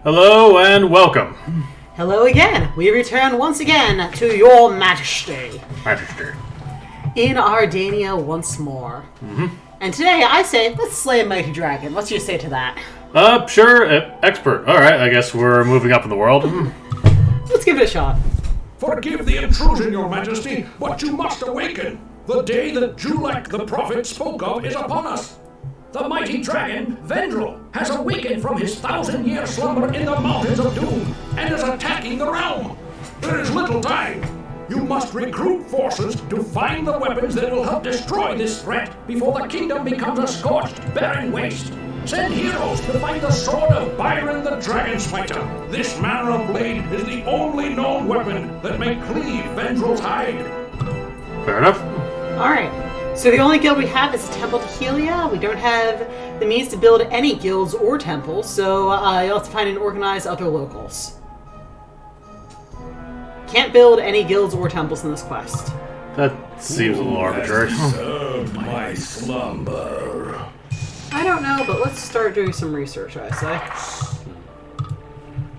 Hello and welcome. Hello again. We return once again to your Majesty. Majesty. In Ardania once more. And today I say, let's slay a mighty dragon. What's your say to that? Sure. Expert. Alright, I guess we're moving up in the world. Let's give it a shot. Forgive the intrusion, your majesty, but you must awaken. The day that Julek the prophet spoke of is upon us. The mighty dragon, Vrendal, has awakened from his 1,000-year slumber in the mountains of Doom and is attacking the realm. There is little time. You must recruit forces to find the weapons that will help destroy this threat before the kingdom becomes a scorched, barren waste. Send heroes to find the sword of Byron the Dragon Smiter. This manner of blade is the only known weapon that may cleave Vrendal's hide. Fair enough. Alright. So the only guild we have is a temple to Helia. We don't have the means to build any guilds or temples, so you'll have to find and organize other locals. Can't build any guilds or temples in this quest. That seems a little arbitrary. Disturbed my slumber. I don't know, but let's start doing some research, I say.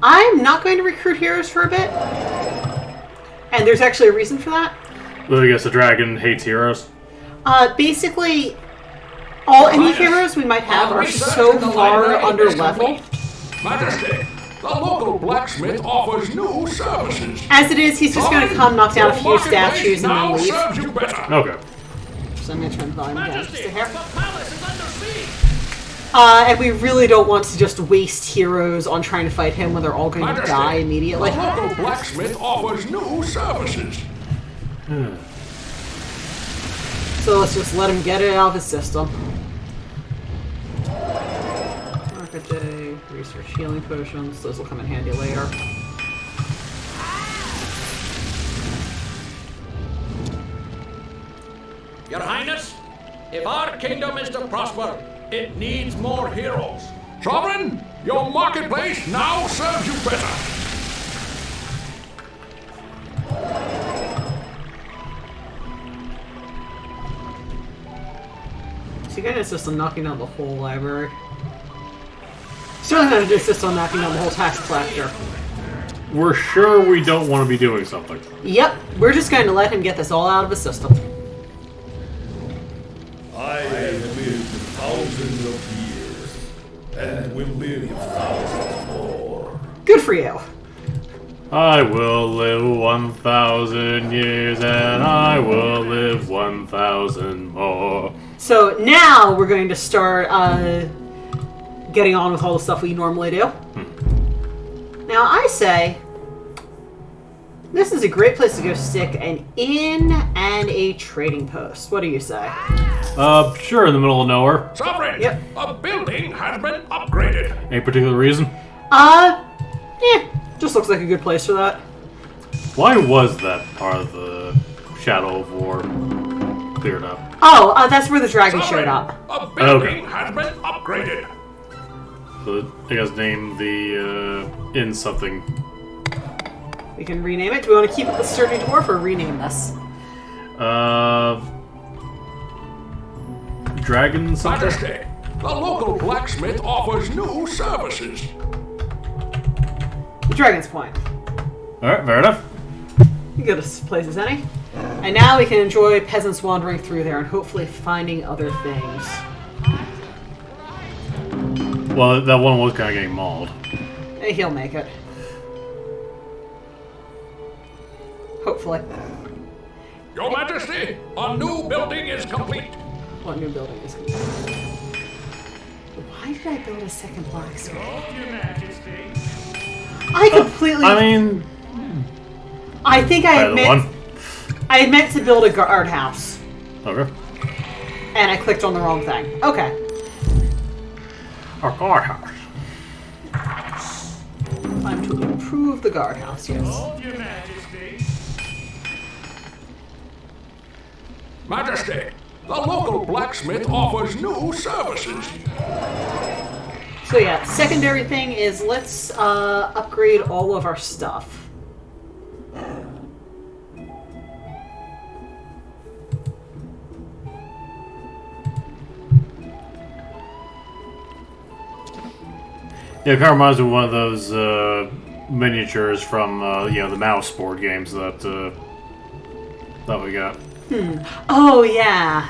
I'm not going to recruit heroes for a bit. And there's actually a reason for that. Well, I guess the dragon hates heroes. Basically, any heroes we might have are so far under level. Majesty, the local blacksmith offers new services. As it is, he's just going to come, knock down a few statues, and then leave. Okay. So I'm going to turn the volume down just a hair. And we really don't want to just waste heroes on trying to fight him when they're all going to die immediately. The local blacksmith offers new services. So let's just let him get it out of his system. Market day, research healing potions. Those will come in handy later. Your Highness, if our kingdom is to prosper, it needs more heroes. Sovereign, your marketplace now serves you better. So you're going to insist on knocking down the whole library. Certainly going to insist on knocking down the whole tax collector. We're sure we don't want to be doing something. Yep, we're just going to let him get this all out of his system. I have lived thousands of years, and will live thousands more. Good for you. I will live 1,000 years, and I will live 1,000 more. So now we're going to start getting on with all the stuff we normally do. Now I say, this is a great place to go stick an inn and a trading post. What do you say? Sure, in the middle of nowhere. Sovereign, Yep. a building has been upgraded. Any particular reason? Just looks like a good place for that. Why was that part of the Shadow of War cleared up? Oh, that's where the dragon showed up. A building has been upgraded. So I guess name the inn something. We can rename it. Do we want to keep it the Sturdy Dwarf or rename this? Dragon something? Majesty, the local blacksmith offers new services. The Dragon's Point. Alright, fair enough. You go to place as any. And now we can enjoy peasants wandering through there and hopefully finding other things. Well, that one was kind of getting mauled. He'll make it. Hopefully. Your Majesty, a new building is complete. What new building is complete? Why did I build a second blacksmith? Your Majesty. I completely... I think I had meant to build a guardhouse. Okay. And I clicked on the wrong thing. Okay. Our guardhouse. Time to improve the guardhouse, yes. Your Majesty. Majesty, the local blacksmith offers new services. So yeah, secondary thing is let's upgrade all of our stuff. Yeah, it kind of reminds me of one of those miniatures from the mouse board games that we got. Oh yeah.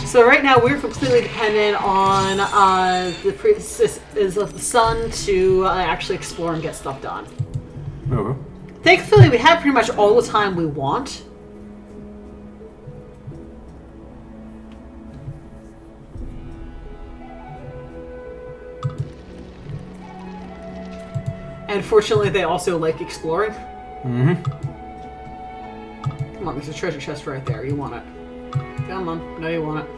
So right now we're completely dependent on the priestess of the sun to actually explore and get stuff done. Okay. Thankfully, we have pretty much all the time we want. And fortunately, they also like exploring. Mm-hmm. Come on, there's a treasure chest right there. You want it. Come on. No, you want it.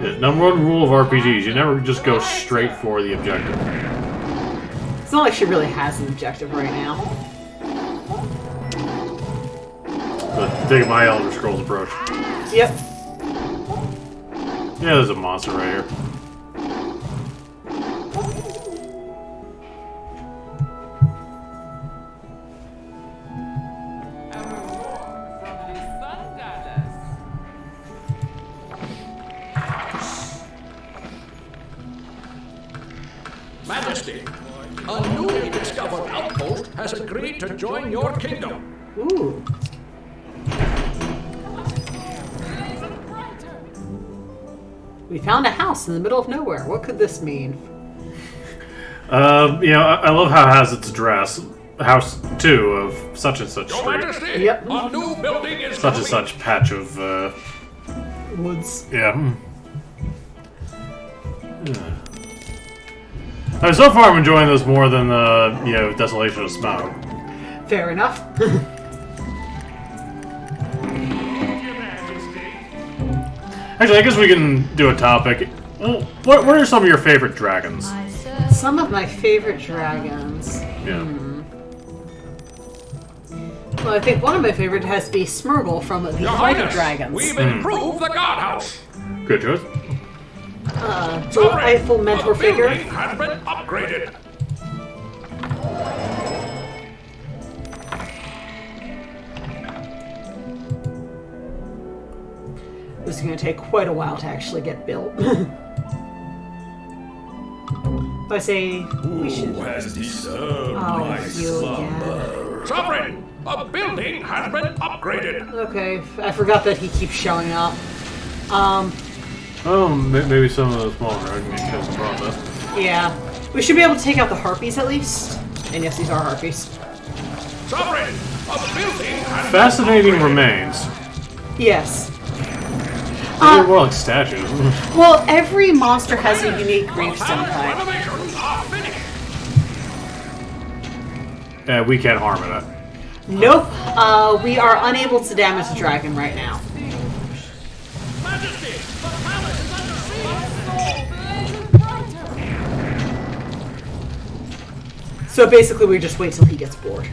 Yeah, number one rule of RPGs, you never just go straight for the objective. It's not like she really has an objective right now. But take my Elder Scrolls approach. Yep. Yeah, there's a monster right here. Majesty, a newly discovered outpost has agreed to join your kingdom. Ooh. We found a house in the middle of nowhere. What could this mean? I love how it has its address. House 2 of such and such Your street. Majesty, Yep. a new building is Such and complete. such patch of, Woods. yeah. So far I'm enjoying this more than, Desolation of Smoke. Fair enough. Actually, I guess we can do a topic. Well, what are some of your favorite dragons? Some of my favorite dragons. Yeah. Well, I think one of my favorite has to be Smurgle from the Your Flight of Highness, Dragons. we've improved the guardhouse. Good choice. Delightful mentor the figure. building has been upgraded. This is going to take quite a while to actually get built. I say we should. Who has disturbed Oh, my you again. slumber? Sovereign, a building has been upgraded. Okay, I forgot that he keeps showing up. Oh, maybe some of the small dragons because of process. Yeah. We should be able to take out the harpies at least. And yes, these are harpies. Sovereign, a building has Fascinating been upgraded. remains. Yes. They're more like statues. Well, every monster has a unique gravestone type. Renovations are finished. Yeah, we can't harm it. Nope. We are unable to damage the dragon right now. Majesty, the palace is under siege. So basically, we just wait till he gets bored.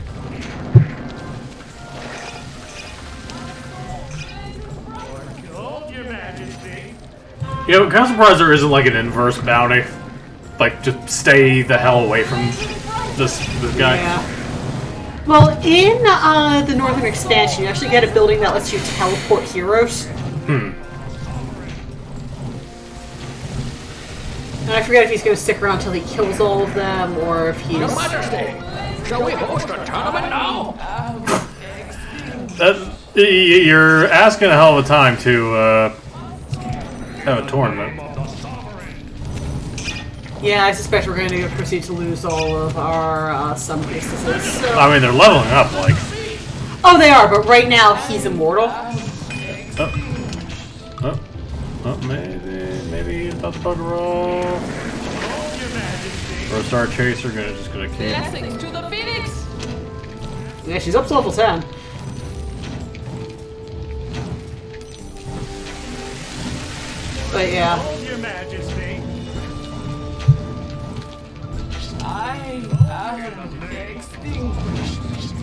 I'm kind of surprised there isn't like an inverse bounty. Like, just stay the hell away from this guy. Yeah. Well, in the Northern Expansion, you actually get a building that lets you teleport heroes. And I forget if he's going to stick around till he kills all of them, or if he's... Your Majesty, shall we host a tournament now? You're asking a hell of a time to have a tournament. Yeah, I suspect we're going to proceed to lose all of our sun priestesses. So... I mean, they're leveling up, like. Oh, they are, but right now he's immortal. Maybe about to bugger off. Or a Star Chaser just gonna kill. Blessings to the Phoenix! Yeah, she's up to level 10. But yeah. Your Majesty. I am extinguished.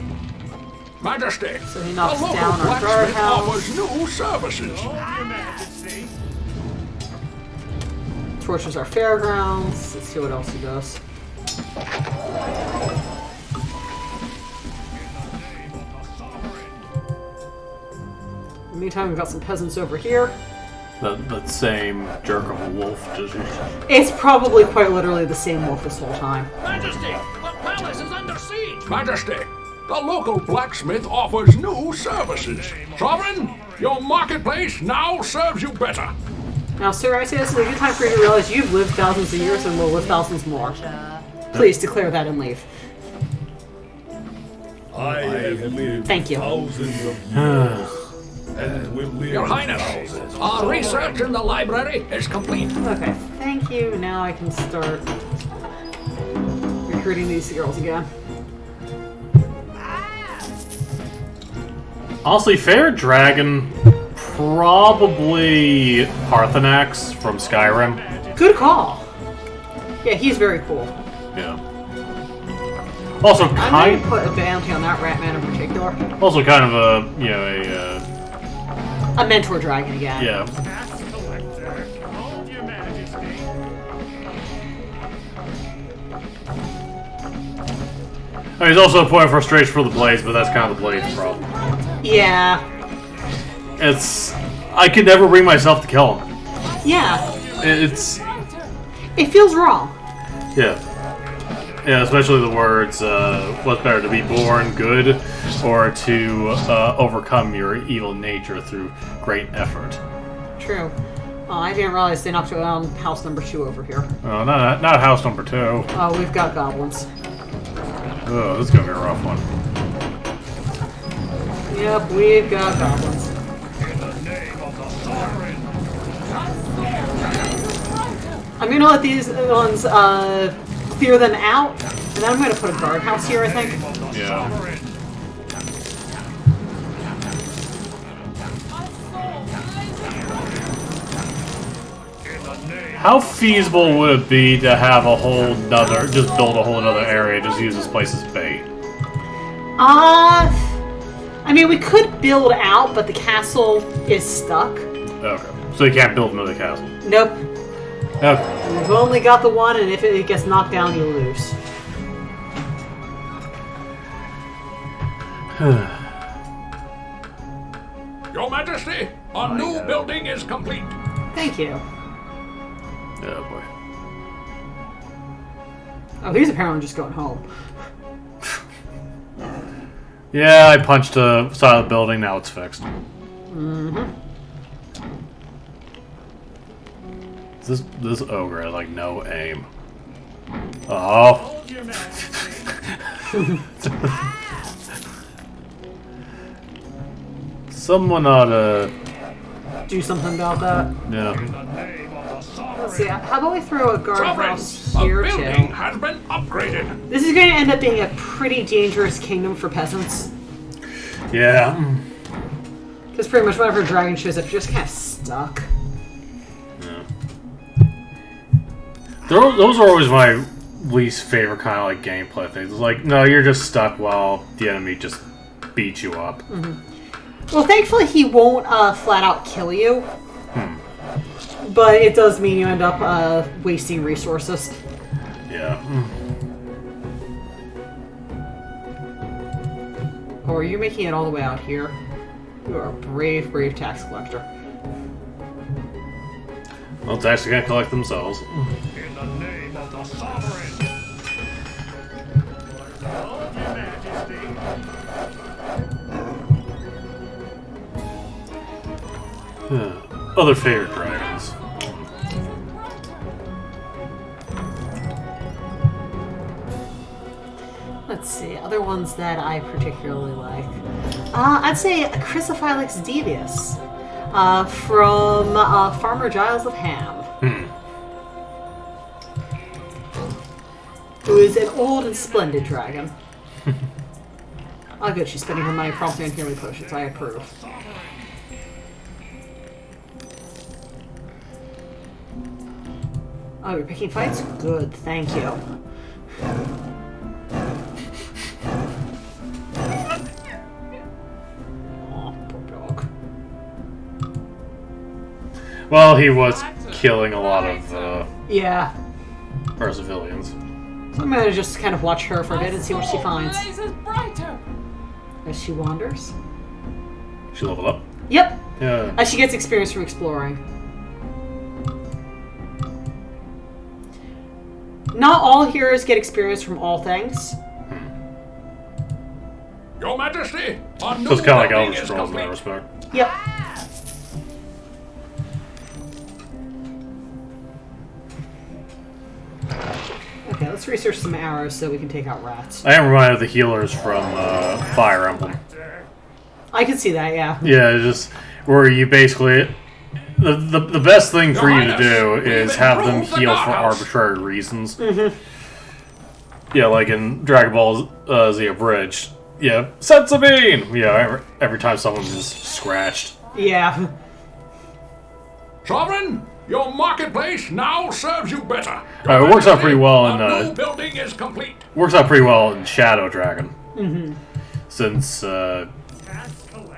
Majesty, So he knocks the local down our blacksmith guardhouse. offers new services. Your Majesty. Tortures our fairgrounds. Let's see what else he does. the meantime, we've got some peasants over here. That same jerk of a wolf. It's probably quite literally the same wolf this whole time. Majesty, the palace is under siege. Majesty, the local blacksmith offers new services. Sovereign, your marketplace now serves you better. Now, sir, I say this is a good time for you to realize you've lived thousands of years and will live thousands more. Please declare that and leave. I have lived Thank you. thousands of years and will live Your Highness, thousands our more. research in the library is complete. Okay, thank you. Now I can start recruiting these girls again. Honestly, favorite dragon, probably Parthenax from Skyrim. Good call. Yeah, he's very cool. Yeah. Also, I'm going to put a bounty on that rat man in particular. Also, kind of a A mentor dragon again. yeah. Tax collector. Hold your majesty. I mean, he's also a point of frustration for the blades, but that's kind of the blades' problem. Yeah. I could never bring myself to kill him. Yeah. It feels wrong. Yeah, especially the words, what's better, to be born good or to overcome your evil nature through great effort? True. I didn't realize they knocked down house number 2 over here. Oh, not house number 2. Oh, we've got goblins. Oh, this is going to be a rough one. Yep, we've got goblins. In the name of the sovereign. I'm going to let these ones clear them out, and then I'm going to put a guardhouse here, I think. Yeah. How feasible would it be to have a whole nother, just build a whole nother area, just use this place as bait? I mean, we could build out, but the castle is stuck. Okay. So you can't build another castle. Nope. Okay. We've only got the one, and if it gets knocked down, you lose. Your Majesty, our new building is complete. Thank you. Oh boy. Oh, he's apparently just going home. Yeah, I punched a side of the building, now it's fixed. This ogre has like no aim. Oh. Hold your majesty. Someone ought to. Do something about that. Yeah. In the name of the sovereign. Let's see, how about we throw a Sovereign, guardhouse the here, building too? has been upgraded. This is going to end up being a pretty dangerous kingdom for peasants. Yeah. Because pretty much whenever a dragon shows up, you're just kind of stuck. Those are always my least favorite kind of like gameplay things. It's like, no, you're just stuck while the enemy just beats you up. Well, thankfully he won't flat out kill you. But it does mean you end up wasting resources. Yeah. Oh, are you making it all the way out here? You are a brave, brave tax collector. Well, it's actually gonna collect themselves. In the name of the sovereign. Hold your majesty. Other favorite dragons. Let's see, other ones that I particularly like. I'd say Chrysophylax devius from Farmer Giles of Ham. Who is an old and splendid dragon. Oh good, she's spending her money promptly on healing potions. I approve. Oh, you're picking fights? Good, thank you. Oh, poor dog. Well, he was killing a lot of Yeah. our civilians. So I'm gonna just kind of watch her for a bit and see what she finds. Blazes brighter. As she wanders. She leveled up. Yep. Yeah. She gets experience from exploring. Not all heroes get experience from all things. Your Majesty, a new So it's kind of like building Elder is Scrolls in that complete. respect. Yep. Okay, let's research some arrows so we can take out rats. I am reminded of the healers from Fire Emblem. I can see that, yeah. Yeah, it's just where you basically the best thing for you to do is have them heal for arbitrary reasons. Mm-hmm. Yeah, like in Dragon Ball Z Abridged. Yeah, Sensabine! Yeah, every time someone is scratched. Yeah. Sovereign, your marketplace now serves you better. It works out pretty well in a new building is complete. works out pretty well in Shadow Dragon. Mm-hmm. Since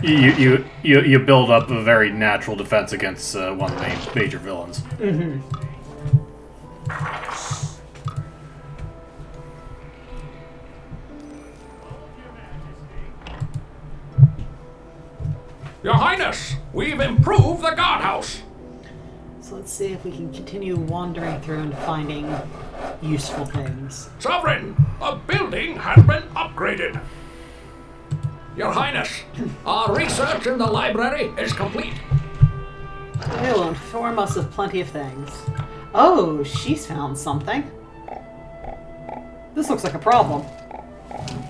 you build up a very natural defense against one of the major villains. Mm-hmm. Your Highness, we've improved the guardhouse. So let's see if we can continue wandering through and finding useful things. Sovereign, a building has been upgraded. Your Highness, our research in the library is complete. It will inform us of plenty of things. Oh, she's found something. This looks like a problem.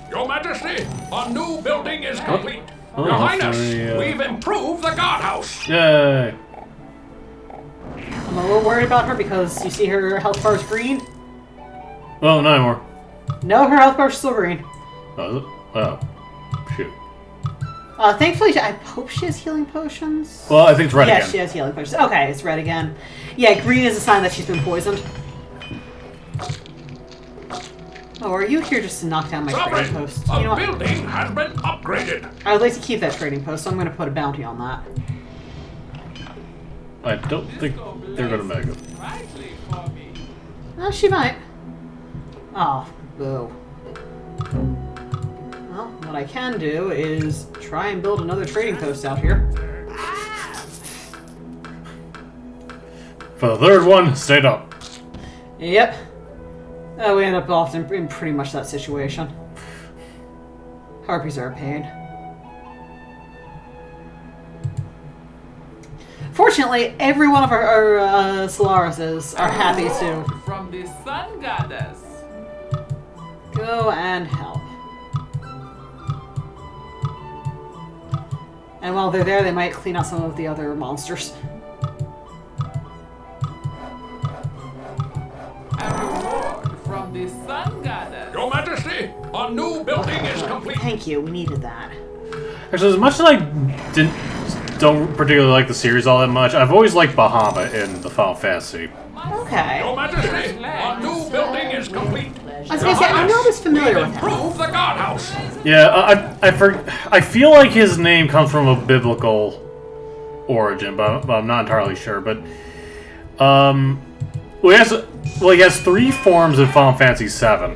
Your Majesty, a new building is complete. Oh, Your Highness, sorry, we've improved the guardhouse. Yay! I'm a little worried about her because you see her health bar is green. Oh, not anymore. No, her health bar is still green. Oh, is it? Oh, shoot. Thankfully, I hope she has healing potions. Well, I think it's red Yeah, again. she has healing potions. Okay, it's red again. Yeah, green is a sign that she's been poisoned. Oh, are you here just to knock down my trading Sovereign, post? a You know what? building has been upgraded. I would like to keep that trading post, so I'm going to put a bounty on that. I don't think they're gonna make it. She might. Oh, boo. Well, what I can do is try and build another trading post out here. For the third one, stayed up. Yep. We end up often in pretty much that situation. Harpies are a pain. Fortunately, every one of our Solarises are happy to From the Sun Goddess. go and help. And while they're there, they might clean out some of the other monsters. A reward from the Sun Goddess. Your Majesty, a new building is complete. Thank you, we needed that. Actually, as much as I don't particularly like the series all that much, I've always liked Bahamut in the Final Fantasy. Okay. Your Majesty, a new building is complete. I was gonna say, I'm not as familiar with him. Improve the guardhouse. Yeah, I feel like his name comes from a biblical origin, but I'm not entirely sure. But he has three forms in Final Fantasy VII.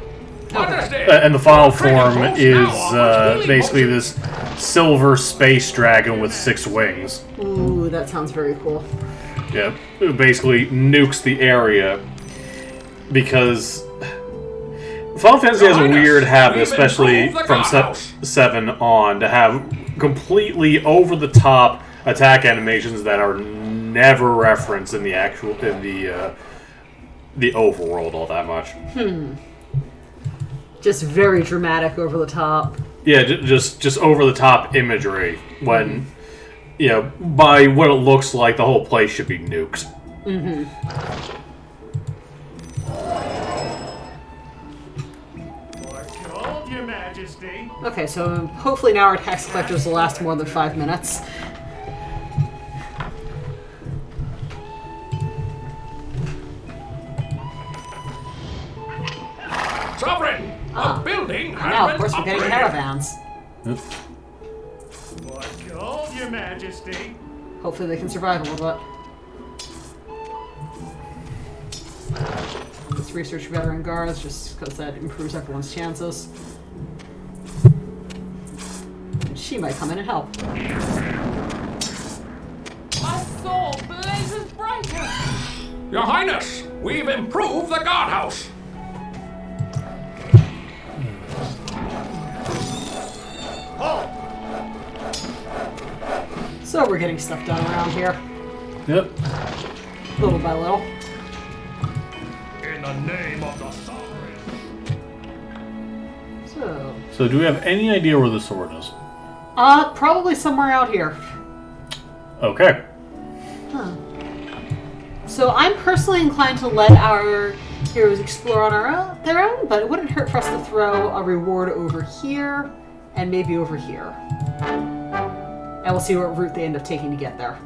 Majesty, And the final your trading form post is now offers healing basically potions. this silver space dragon with 6 wings. Ooh, that sounds very cool. Yeah, it basically nukes the area because Final Fantasy has a weird habit, especially from 7 on, to have completely over-the-top attack animations that are never referenced in the the overworld all that much. Just very dramatic, over the top. Yeah, just over-the-top imagery when, by what it looks like, the whole place should be nuked. Mm-hmm. Gold, Your Majesty. Okay, so hopefully now our tax collectors will last more than 5 minutes. Sovereign, a building has Now, of been course, we're getting upgraded. caravans. Gold, Your Majesty. Hopefully they can survive a little bit. Let's research veteran guards, just because that improves everyone's chances. And she might come in and help. My soul blazes brighter. Your Highness, we've improved the guardhouse. So we're getting stuff done around here, Yep. little by little. In the name of the sovereign. So do we have any idea where the sword is? Probably somewhere out here. Okay. So I'm personally inclined to let our heroes explore on their own, but it wouldn't hurt for us to throw a reward over here and maybe over here. And we'll see what route they end up taking to get there.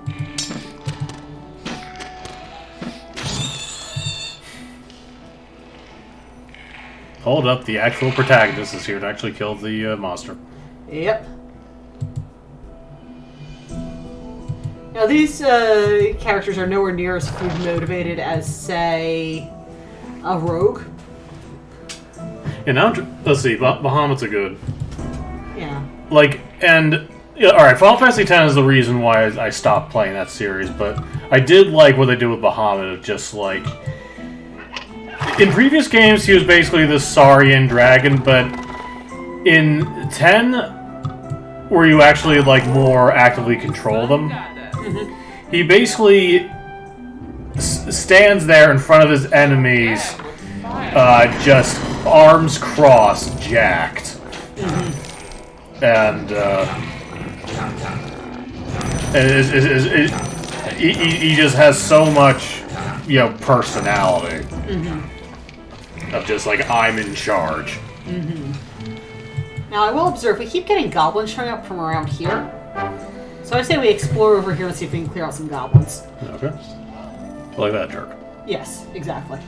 Hold up, the actual protagonist is here to actually kill the monster. Yep. Now these characters are nowhere near as food motivated as, say, a rogue. And now, let's see, Bahamut's a good. Yeah. Like, and, yeah, alright, Final Fantasy X is the reason why I stopped playing that series, but I did like what they did with Bahamut, of just like... In previous games, he was basically this Saurian dragon, but in 10, where you actually, like, more actively control them, he basically stands there in front of his enemies, just arms crossed, jacked. And, he just has so much, you know, personality. Of just like, I'm in charge. Now I will observe, we keep getting goblins showing up from around here. So I say we explore over here and see if we can clear out some goblins. Okay. Like that jerk. Yes, exactly.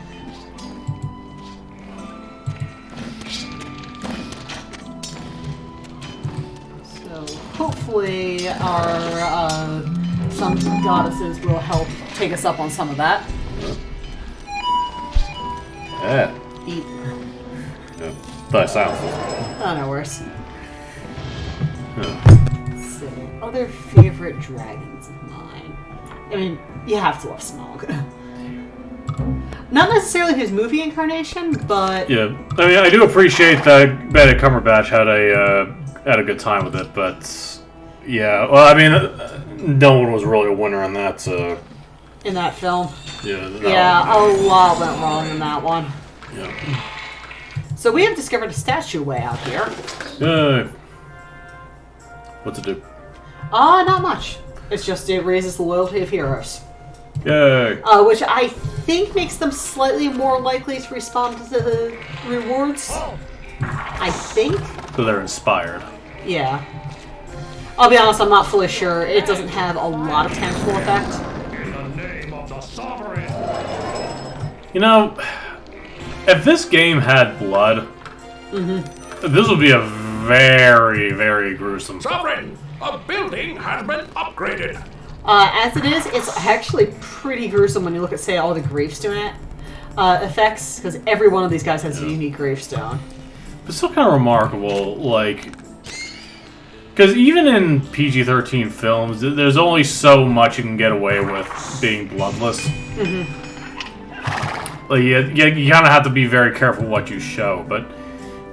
So hopefully our some goddesses will help take us up on some of that. Yeah. Eat. Yeah. That sounds. Oh, no worse. Yeah. So, other favorite dragons of mine. I mean, you have to love Smaug. Not necessarily his movie incarnation, but Yeah. I mean, I do appreciate that Benedict Cumberbatch had a good time with it, but yeah. Well, I mean, no one was really a winner on that. in that film. Yeah. Yeah, a lot went wrong in that one. Yeah. So we have discovered a statue way out here. Yay. What's it do? Not much. It's just it raises the loyalty of heroes. Yay. Which I think makes them slightly more likely to respond to the rewards. I think. So they're inspired. Yeah. I'll be honest, I'm not fully sure. It doesn't have a lot of tangible effect. In the name of the sovereign. You know, if this game had blood, this would be a very, very gruesome. Sovereign, a building has been upgraded. As it is, it's actually pretty gruesome when you look at, say, all the gravestone effects, because every one of these guys has a unique gravestone. It's still kind of remarkable, like, because even in PG-13 films, there's only so much you can get away with being bloodless. Like, you kind of have to be very careful what you show, but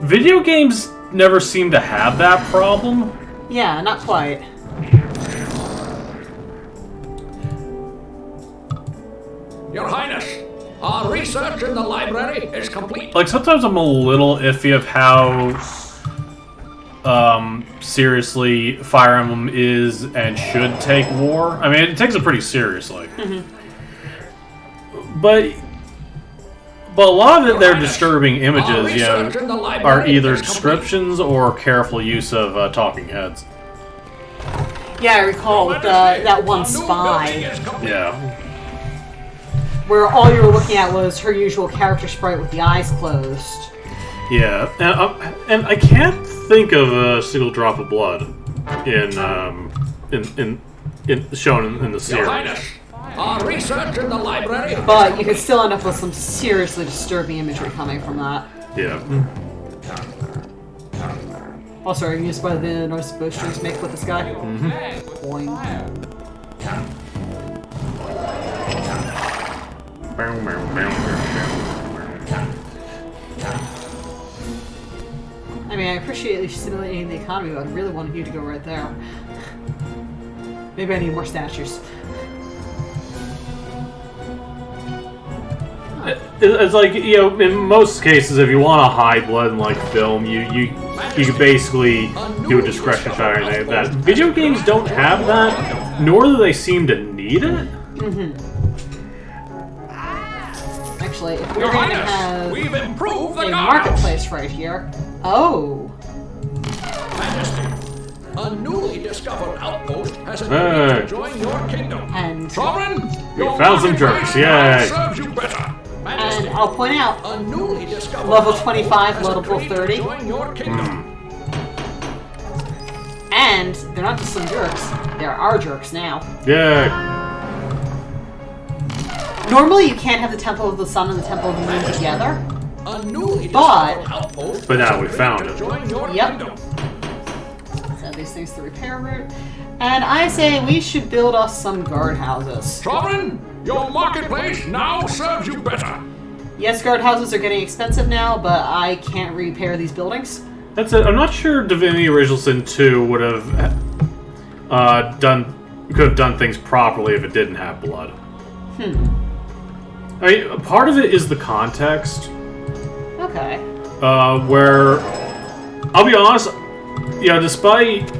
video games never seem to have that problem. Yeah, not quite. Your Highness, our research in the library is complete. Like, sometimes I'm a little iffy of how seriously Fire Emblem is and should take war. I mean, it takes it pretty seriously. But a lot of it, they're disturbing images, you know, are either descriptions or careful use of talking heads. Yeah, I recall with that one spy, Yeah. where all you were looking at was her usual character sprite with the eyes closed. Yeah, and I can't think of a single drop of blood in shown in the Your series. Highness, our research in the library. But you could still end up with some seriously disturbing imagery coming from that. Yeah. Also, are you inspired by the noise bowstrings make with this guy? Flag with Boing. fire. I mean, I appreciate you stimulating the economy, but I really wanted you to go right there. Maybe I need more statues. It's like, you know, in most cases, if you want to hide blood in like film, you can basically do a discretion shot or anything like that. Video games don't have that, nor do they seem to need it. Actually, if we're going to have we've improved the a guardhouse. marketplace right here. Oh. Majesty, a newly discovered outpost has agreed to join your kingdom. And Sovereign, We found some jerks, yay! serves you better. Majesty, And I'll point out, a newly discovered level outpost 25, has level agreed to 30. join your kingdom. and they're not just some jerks, they're our jerks now. Yeah. Normally you can't have the Temple of the Sun and the Temple of the Moon together. A newly But- discovered outpost But now has we agreed found to it. join your Yep. kingdom. So these things to repair route. And I say we should build us some guardhouses. Sovereign, your marketplace now serves you better. Yes, guardhouses are getting expensive now, but I can't repair these buildings. That's it. I'm not sure Divinity Original Sin 2 would have could have done things properly if it didn't have blood. I mean, part of it is the context, Okay. where I'll be honest, yeah, despite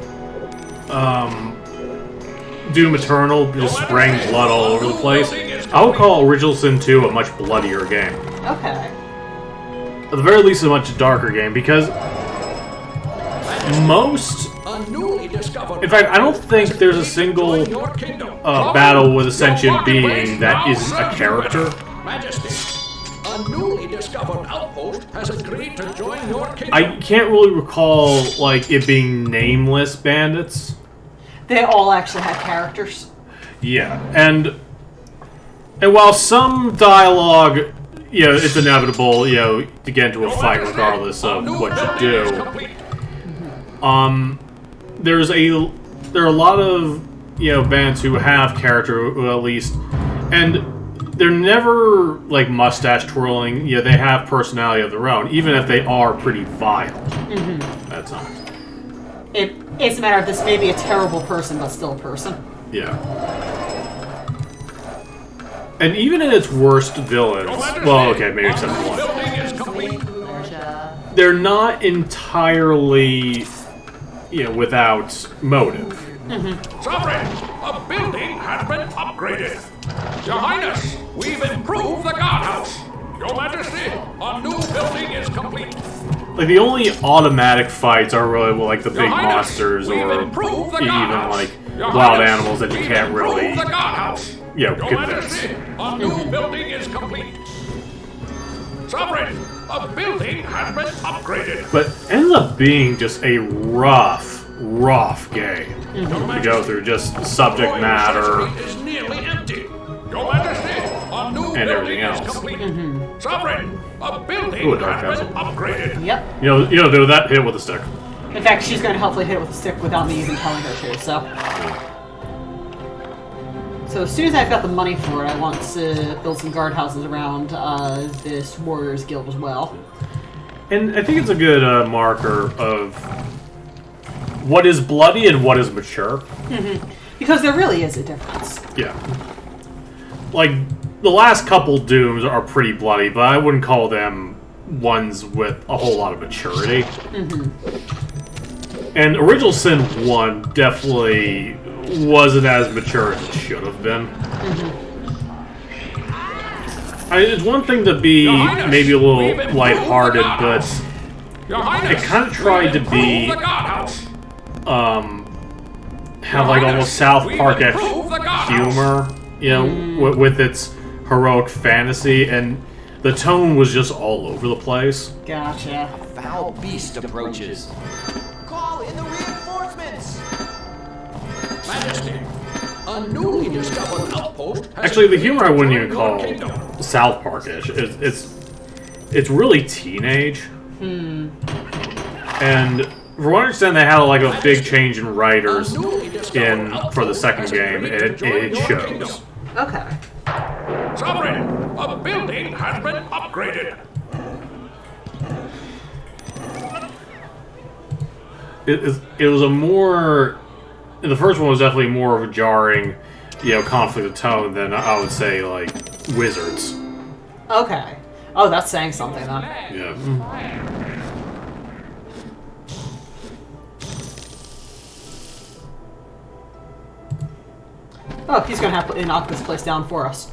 Doom Eternal just spraying blood all over the place, I would call Original Sin 2 a much bloodier game. Okay. At the very least, a much darker game, because most... A newly discovered In fact, I don't think there's a single join your kingdom. battle with a sentient Your marketplace being that now isn't a serves you character. better. Majesty, a newly discovered outpost has agreed to join your kingdom. I can't really recall, like, it being nameless bandits. They all actually had characters. Yeah, and while some dialogue, you know, it's inevitable, you know, to get into a fight regardless of what you do. There are a lot of, you know, bands who have character, who at least, and they're never like mustache twirling. You know, they have personality of their own, even if they are pretty vile. That's all. It's a matter of this may be a terrible person, but still a person. Yeah. And even in its worst villains, well, okay, maybe except for one, Building is complete. they're not entirely, you know, without motive. Sovereign, a building has been upgraded. Your Highness, we've improved the guardhouse. Your Majesty, a new building is complete. Like, the only automatic fights are really, well, like, the Your big Highness, monsters we've or improved the even, guardhouse. like, Your wild Highness, animals that you we've can't really, improved the guardhouse. you know, Your convince. Majesty, a new building is complete. Sovereign, a building has been upgraded. But ends up being just a rough game Your to Majesty, go through, just subject Royal matter. Treasury is nearly empty. Your Majesty, a new And building everything is else. complete. Sovereign, a building Ooh, a dark has been castle. upgraded. Yep. You know, do that, hit it with a stick. In fact, she's going to hopefully hit it with a stick without me even telling her to, so. So as soon as I've got the money for it, I want to build some guardhouses around this Warriors Guild as well. And I think it's a good marker of what is bloody and what is mature. Because there really is a difference. Yeah. Like, the last couple Dooms are pretty bloody, but I wouldn't call them ones with a whole lot of maturity. And Original Sin 1 definitely wasn't as mature as it should have been. It's one thing to be Your Highness, maybe a little we've improved lighthearted, the but guardhouse. Your Highness, it kind of tried we've to be, improved the guardhouse. have like almost South We've Park-esque improved the guardhouse. humor, you know, with its heroic fantasy, and the tone was just all over the place. Gotcha. Foul beast approaches. Call in the reinforcements! Majesty, a newly discovered outpost has Actually, the humor I wouldn't even joined call your kingdom. South Park-ish. It's really teenage. And for what I understand, they had like a big change in writers for the second game, and it shows. Okay. Sovereign, a building has been upgraded. It was a more... The first one was definitely more of a jarring, conflict of tone than I would say, like, Wizards. Okay. Oh, that's saying something, then. Yeah. Oh, he's gonna have to knock this place down for us.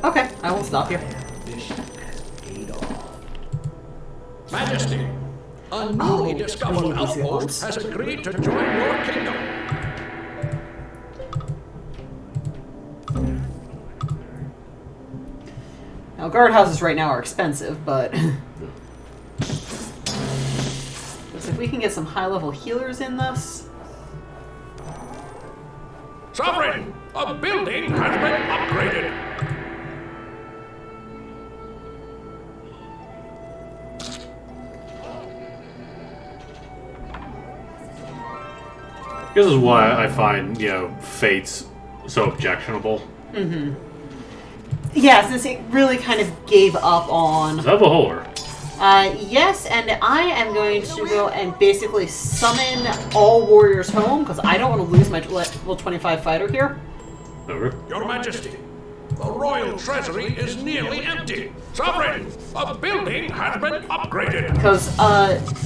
Okay, I won't stop here. Majesty, a newly discovered outpost has agreed to join your kingdom. Now, guardhouses right now are expensive, but... if we can get some high-level healers in this... Sovereign, a building has been upgraded. This is why I find, Fates so objectionable. Mm-hmm. Yeah, since it really kind of gave up on... Is that a holder? Yes, and I am going to go and basically summon all warriors home, because I don't want to lose my level 25 fighter here. Over. Your Majesty, the royal treasury is nearly empty. Sovereign, a building has been upgraded. Because,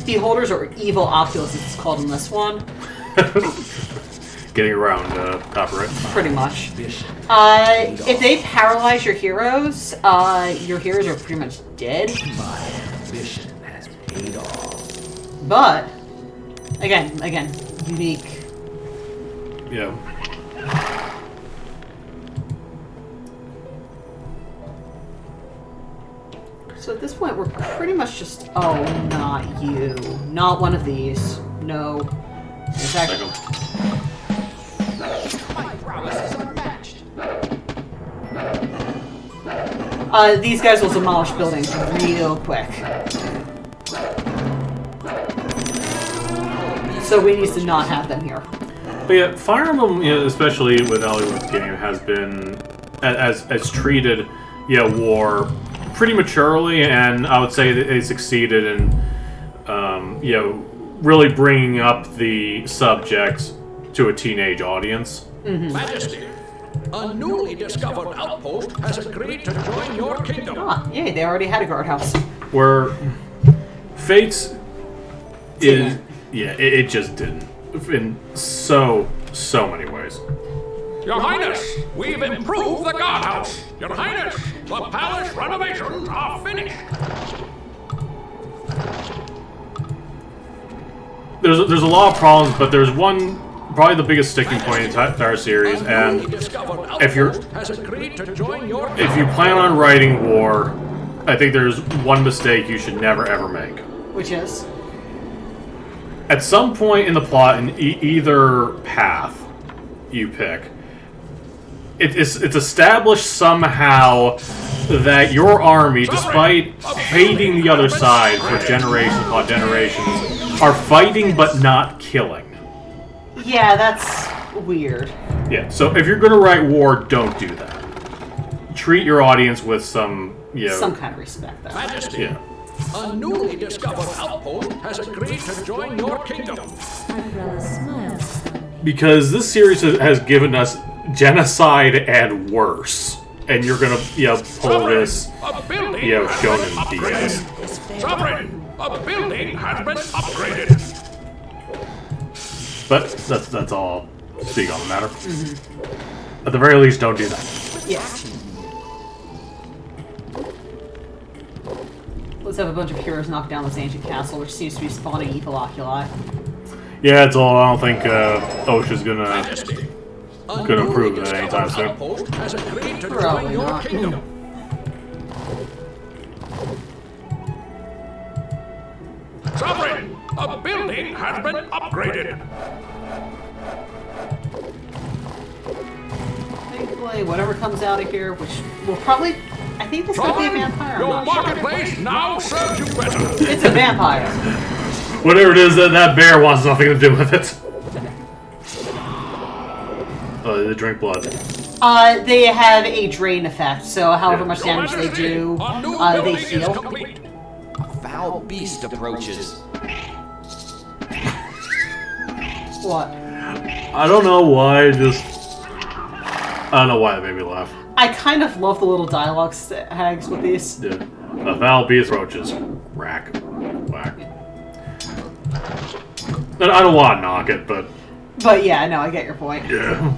Beholders or Evil Oculus, it's called in this one. Getting around copyright. Pretty much. If they paralyze your heroes are pretty much dead. My ambition has paid off. But, again, unique. Yeah. So at this point, we're pretty much just... Oh, not you. Not one of these. No. In fact... My prowess is unmatched. These guys will demolish buildings real quick. So we need to not have them here. But yeah, Fire Emblem, especially with Elliott's game, has been as treated, war pretty maturely, and I would say that they succeeded in, really bringing up the subject to a teenage audience. Mm-hmm. Majesty, a newly discovered outpost has agreed to join your kingdom. Ah, yay, they already had a guardhouse. Where Fates is... Yeah, it just didn't. In so many ways. Your Highness, we've improved the guardhouse. Your Highness, the palace renovations are finished. There's a lot of problems, but there's one, probably the biggest sticking point in the entire series, and if you plan on writing war, I think there's one mistake you should never ever make. Which is? At some point in the plot, in either path you pick, it's established somehow that your army, despite hating the other side for generations upon generations, are fighting but not killing. Yeah, that's weird. Yeah, so if you're going to write war, don't do that. Treat your audience with some, some kind of respect, though. Majesty, yeah. a newly discovered outpost has agreed to join your kingdom. Because this series has given us genocide and worse. And you're gonna, pull this, shonen BS. Sovereign, a building has been upgraded. But that's all speak on the matter. Mm-hmm. At the very least, don't do that. Yeah. Let's have a bunch of heroes knock down this ancient castle, which seems to be spawning evil oculi. Yeah, that's all. I don't think OSHA's gonna improve it anytime soon. Probably not. Sovereign, a building has been upgraded. Thankfully, whatever comes out of here, which will probably... I think this might be a vampire. I'm Your not sure. marketplace now serves you better. It's a vampire. Whatever it is, that bear wants nothing to do with it. Oh, they drink blood. They have a drain effect, so however much damage they do, they heal. A foul beast approaches. What? I don't know why, I don't know why that made me laugh. I kind of love the little dialogue hags with these. Yeah. A foul beast approaches. Rack. Whack. And I don't want to knock it, but... But yeah, no, I get your point. Yeah.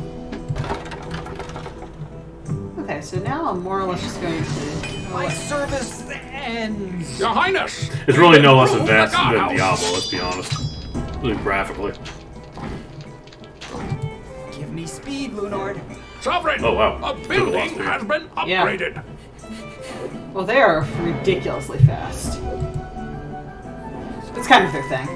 Okay, so now I'm more or less just going to... My service ends. Your Highness! It's really no less Improve advanced the than guardhouse. Diablo, let's be honest. Really graphically. Give me speed, Lunord. Sovereign! Oh, wow. A Took a building lot, has been Yeah. upgraded. Well, they are ridiculously fast. It's kind of their thing.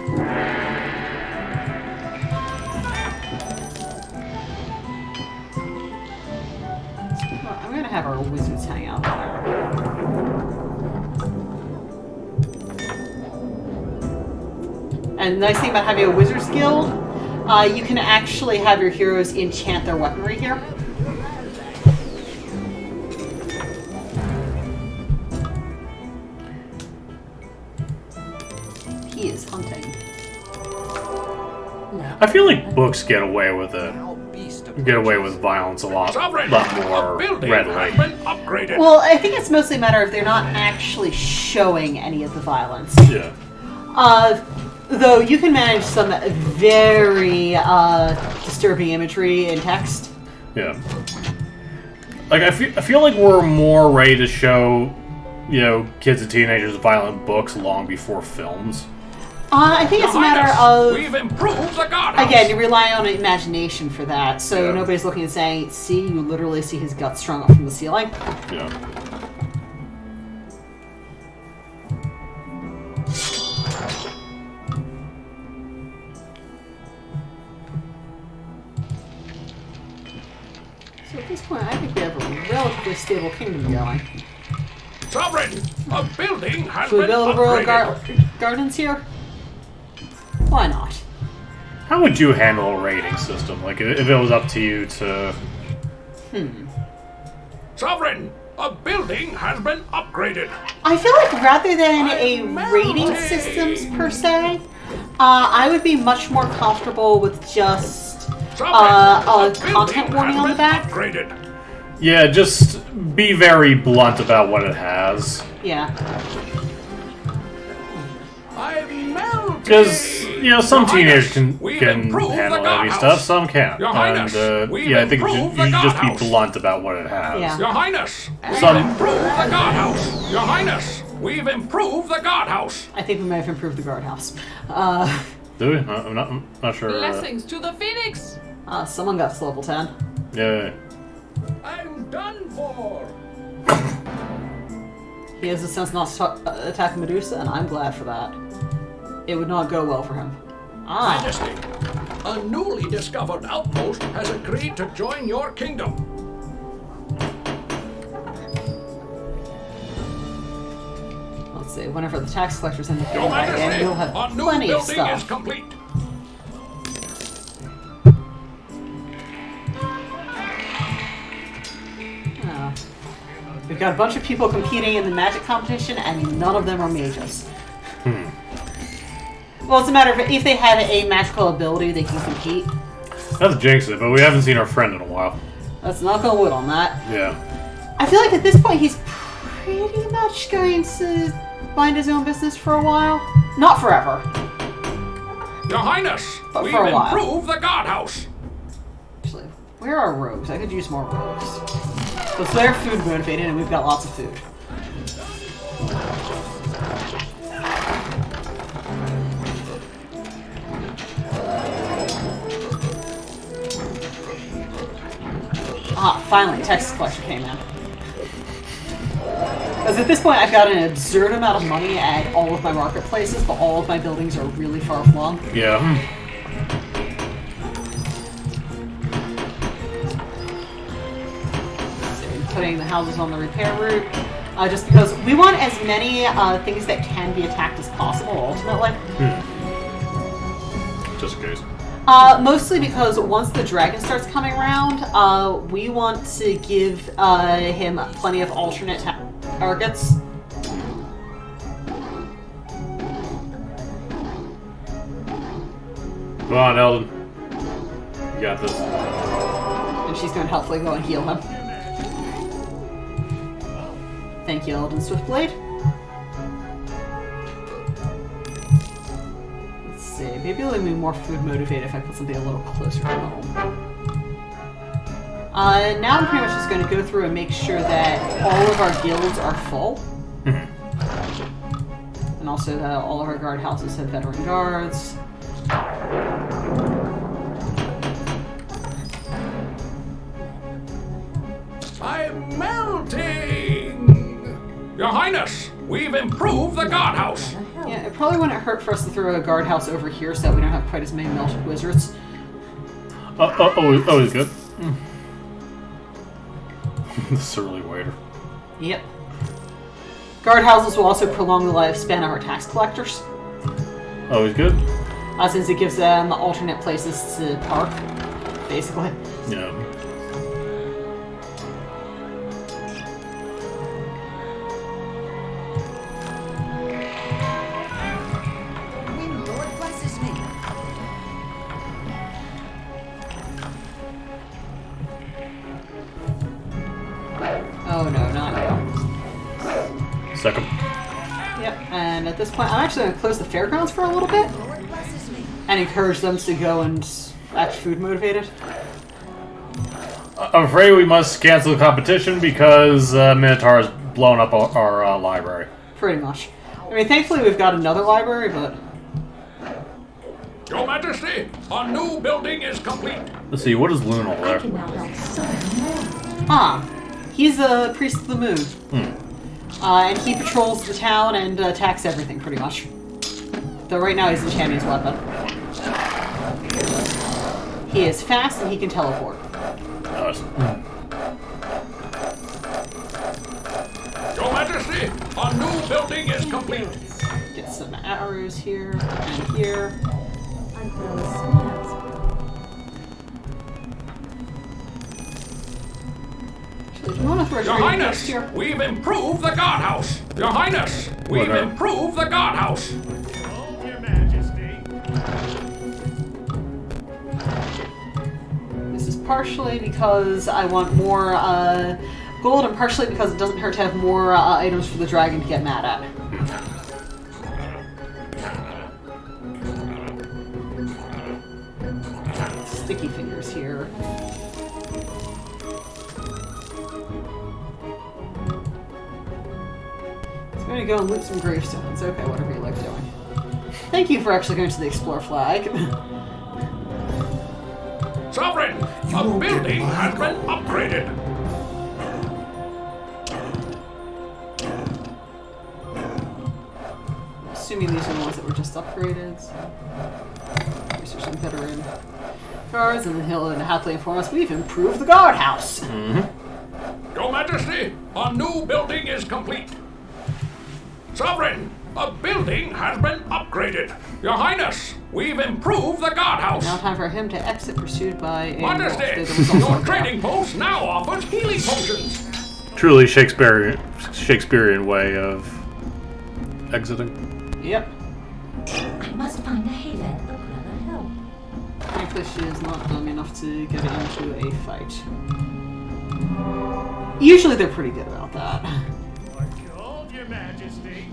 Well, I'm gonna have our wizards hang out there. And the nice thing about having a wizards guild, you can actually have your heroes enchant their weaponry here. He is hunting. I feel like books get away with it. Foul beast Get away with violence a lot Sovereign! more A building readily. has been upgraded. Well, I think it's mostly a matter of they're not actually showing any of the violence. Yeah. Though you can manage some very disturbing imagery in text. Yeah. Like, I feel like we're more ready to show, you know, kids and teenagers violent books long before films. I think it's a matter of... We've improved the guardhouse. Again, you rely on imagination for that, so Yeah. nobody's looking and saying, see, you literally see his guts strung up from the ceiling. Yeah. So at this point, I think we have a relatively stable kingdom going. Sovereign, a building has Should we been build royal upgraded. gardens here? Why not? How would you handle a rating system? Like, if it was up to you to... Sovereign, a building has been upgraded. I feel like rather than a rating systems per se, I would be much more comfortable with just a content warning on the back. Upgraded. Yeah, just be very blunt about what it has. Yeah. I melted. Because, you know, some Your teenagers Highness, can we've handle improved heavy the guardhouse. stuff, some can't. Your Highness, we've yeah, I think you improved should the just be guardhouse. blunt about what it has. Yeah. Your Highness, we've Some- improved the guardhouse. Your Highness, we've improved the guardhouse. I think we may have improved the guardhouse. Do we? I'm not sure. Blessings to the Phoenix! Someone got to level 10. Yeah. I'm done for. He has a sense not to attack Medusa, and I'm glad for that. It would not go well for him. Majesty, a newly discovered outpost has agreed to join your kingdom. Let's see, whenever the tax collector's in the Your game again, Majesty, you'll have a new plenty of building is stuff. complete. Oh. We've got a bunch of people competing in the magic competition, and none of them are mages. Well, it's a matter of if they have a magical ability, they can compete. Not to jinx it, but we haven't seen our friend in a while. Let's knock on wood on that. Yeah. I feel like at this point he's pretty much going to mind his own business for a while. Not forever. Your Highness, But we've for a while. improved the guardhouse. Actually, where are rogues? I could use more rogues. So they're food motivated, and we've got lots of food. Finally, tax collector came in. Because at this point, I've got an absurd amount of money at all of my marketplaces, but all of my buildings are really far flung. Yeah. So putting the houses on the repair route, just because we want as many things that can be attacked as possible, ultimately. Just in case. Mostly because once the dragon starts coming around, we want to give him plenty of alternate targets. Come on, Eldon. You got this. And she's going to helpfully go and heal him. Thank you, Eldon Swiftblade. Let's see. Maybe it'll be more food motivated if I put something a little closer to home. Now I'm pretty much just going to go through and make sure that all of our guilds are full. And also that all of our guard houses have veteran guards. I'm melting! Your Highness, we've improved the guardhouse. Yeah, it probably wouldn't hurt for us to throw a guardhouse over here so that we don't have quite as many melted wizards. Always good. The surly waiter. Yep. Guardhouses will also prolong the lifespan of our tax collectors, Always good. since it gives them alternate places to park, basically. Yeah. When Lord blesses me. Oh no, not you. Second. Yep, and at this point, I'm actually going to close the fairgrounds for a little bit Lord blesses me. and encourage them to go and act food motivated. I'm afraid we must cancel the competition because Minotaur has blown up our library. Pretty much. I mean, thankfully we've got another library, but... Your Majesty, our new building is complete. Let's see, what is Lunal I there? can now help so many more. Ah, he's a priest of the moon. And he patrols the town and attacks everything, pretty much. Though right now he's enchanting his weapon. He is fast and he can teleport. Nice. Your Majesty, our new building is complete. Get some arrows here and here. I grow snails. Actually, do you want to throw a Your trade Highness, next here? we've improved the guardhouse. Your Highness, we've Whatever. improved the guardhouse. Oh, Your Majesty. This is partially because I want more gold, and partially because it doesn't hurt to have more items for the dragon to get mad at. Sticky fingers here. It's going to go and loot some gravestones. Okay, whatever you like doing. Thank you for actually going to the Explore flag. Sovereign, a building has been upgraded. Assuming these are the ones that were just upgraded. So. Research some veteran guards, and then he'll happily inform us we've improved the guardhouse. Your Majesty, our new building is complete. Sovereign, a building has been upgraded. Your Highness, we've improved the guardhouse. Now time for him to exit, pursued by a wolf. Majesty, There's a result your of that. trading post now offers healing potions. Truly Shakespearean way of exiting. Yep. I must find a haven up another hill. Thankfully, she is not dumb enough to get into a fight. Usually, they're pretty good about that. Like gold, Your Majesty.